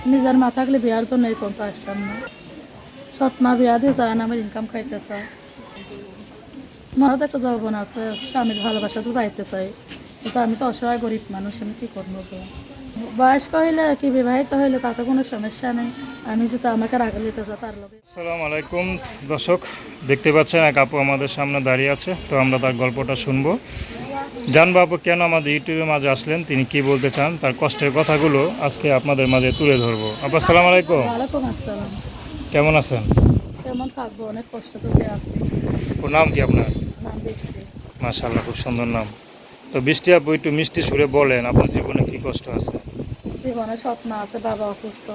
নিজের মা থাকলে বিয়ার জন্য এই পর্যন্ত আসতাম না। সৎ মা বিয়া দিয়ে যায় না, আমার ইনকাম খাইতে চায়। মনে তো একটা যৌবন আছে, স্বামীর ভালোবাসা তো যাইতে চাই, কিন্তু আমি তো অসহায় গরিব মানুষ, আমি কী করবো? বয়স্ক হইলে কি বিবাহিত হইলে তাতে কোনো সমস্যা নেই, আমি যেটা আমাকে রাগে নিতে চাই তার লোকে। আসসালামু আলাইকুম দর্শক, দেখতে পাচ্ছেন এক আপু আমাদের সামনে দাঁড়িয়ে আছে, তো আমরা তার গল্পটা শুনবো। জানবো আপু কেন আমাদের ইউটিউবের মাঝে আসলেন, তিনি কি বলতে চান, তার কষ্টের কথাগুলো আজকে আপনাদের মাঝে তুলে ধরবো। আপু আসসালামু আলাইকুম। ওয়ালাইকুম আসসালাম। কেমন আছেন? কেমন থাকবো, অনেক কষ্ট করে আছি। ওর নাম কি আপনার? নাম বৃষ্টি। মাশাআল্লাহ, খুব সুন্দর নাম। তো বৃষ্টি আপু, একটু মিষ্টি সুরে বলেন আপনার জীবনে কি কষ্ট আছে। জীবনে স্বপ্ন আছে, বাবা অসুস্থ,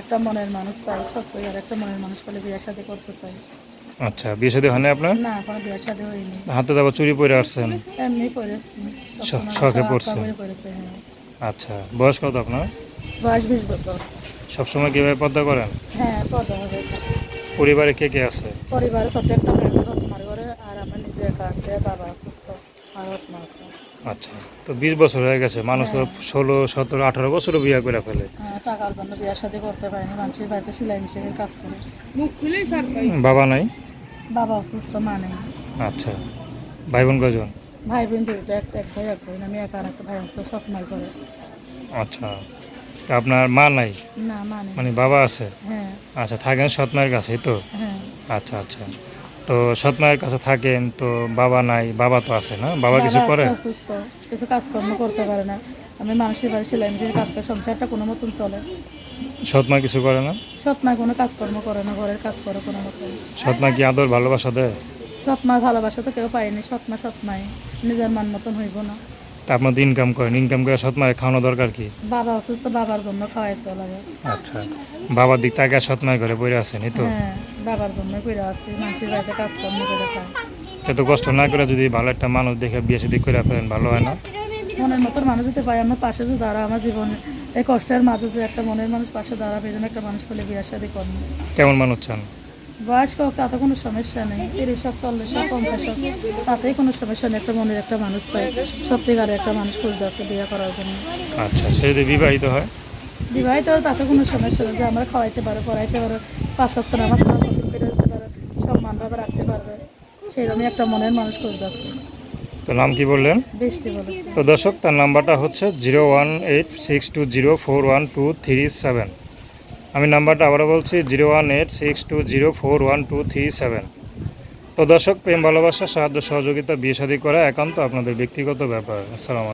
একটা মনের মানুষ চাই, সত্যি আর একটা মনের মানুষ পেলে বিয়ে শাদী করতে চাই। আচ্ছা, বিয়ে শাদী হয়নি আপনার? না, এখনো বিয়ে শাদী হয়নি। হাতে দাবা চুরি পরে আসছেন? এমনি করেছি, শখে পড়ছে। করেছে। হ্যাঁ। আচ্ছা, বয়স কত আপনার? বয়স 20 বছর। সবসময় কীভাবে পর্দা করেন? হ্যাঁ, পর্দা হবে। পরিবারে কে কে আছে? পরিবারে ছোট্ট একটা মেয়ে আছে, তোমার ঘরে, আর আমার নিজে একা আছে, বাবা অসুস্থ, আর মা আছে। আচ্ছা, তো 20 বছর হয়ে গেছে, মানুষ তো হ্যাঁ। 16, 17, 18 বছরও বিয়ে করে ফেলে। টাকার জন্য বিয়ে শাদী করতে পারিনি, মানুষের বাড়িতে সেলাই মেশিনের কাজ করে। বাবা নাই? বাবা অসুস্থ, মা নেই। আচ্ছা, ভাই বোন কয়জন? ভাই বোন দুইটা, একটা এক ভাই এক বোন, আমি একা, আর একটা ভাই আছে, সব মাই করে। আচ্ছা, তা আপনার মা নাই? না, মা নেই। মানে বাবা আছে? হ্যাঁ। আচ্ছা, থাকেন সৎ মায়ের কাছেই তো? হ্যাঁ। আচ্ছা আচ্ছা, তো সৎ মায়ের কাছে থাকেন তো, বাবা নাই, বাবা তো আছে না? বাবা কিছু বাবা করে? আছে অসুস্থ, কিছু কাজকর্ম করতে পারে না। আমি মানুষের বাড়ি সেলাই মেশিনের কাজ করে, সংসারটা কোনো মতন চলে। সৎ মা কিছু করে না? সৎ মা কোনো কাজকর্ম করে না, ঘরের কাজ করে কোনো মতন। সৎ মা কি আদর ভালোবাসা দেয়? সৎ মার ভালোবাসা তো কেউ পায়নি, সৎ মাই নিজের মান মতন হইব না। তা আপনার ইনকাম করেন, ইনকাম করে সৎ মায়ের খাওয়ানো দরকার কি? বাবা অসুস্থ, বাবার জন্য খাওয়াইতে লাগে। আচ্ছা, বাবার দিক তাকে সৎ মায়ের ঘরে বইরে আছেন এই তো? হ্যাঁ, বাবার জন্য করে আছি, মানুষের বাড়িতে কাজকর্ম করে খাই। এত কষ্ট না করে যদি ভালো একটা মানুষ দেখে বিয়ে শাদী করে ফেলেন, ভালো হয় না? মনের মতন মানুষ যদি পাই, আমার পাশে যে দাঁড়া, আমার জীবনে এই কষ্টের মাঝে যে একটা মনের মানুষ পাশে দাঁড়াবে, এই জন্য একটা মানুষ পেলে বিয়ে শাদী করবো। কেমন মানুষ চান? বয়স্ক হোক তাতে কোনো সমস্যা নেই, 30 হোক, 40 হোক, 50 হোক, তাতেই কোনো সমস্যা নেই, একটা মনের একটা মানুষ চাই, সত্যিকারে একটা মানুষ খুঁজতে আছে বিয়ে করার জন্য। আচ্ছা, সে যদি বিবাহিত হয়? বিবাহিত হলে তাতে কোনো সমস্যা নেই, যে আমরা খাওয়াইতে পারো, পড়াইতে পারো, 5 ওয়াক্ত নামাজ পড়ে দিতে পারো, সম্মানভাবে রাখতে পারবে, সেইরকমই একটা মনের মানুষ খুঁজতে আছে। তো নাম কি বললেন? বৃষ্টি বলেছে। তো দর্শক, তার নাম্বারটা হচ্ছে 01862041237। আমি নাম্বারটা আবারও বলছি, 01862041237। তো দর্শক, প্রেম ভালোবাসা, সাহায্য সহযোগিতা, বিয়ে শাদী করা একান্ত আপনাদের ব্যক্তিগত ব্যাপার। আসসালামু আলাইকুম।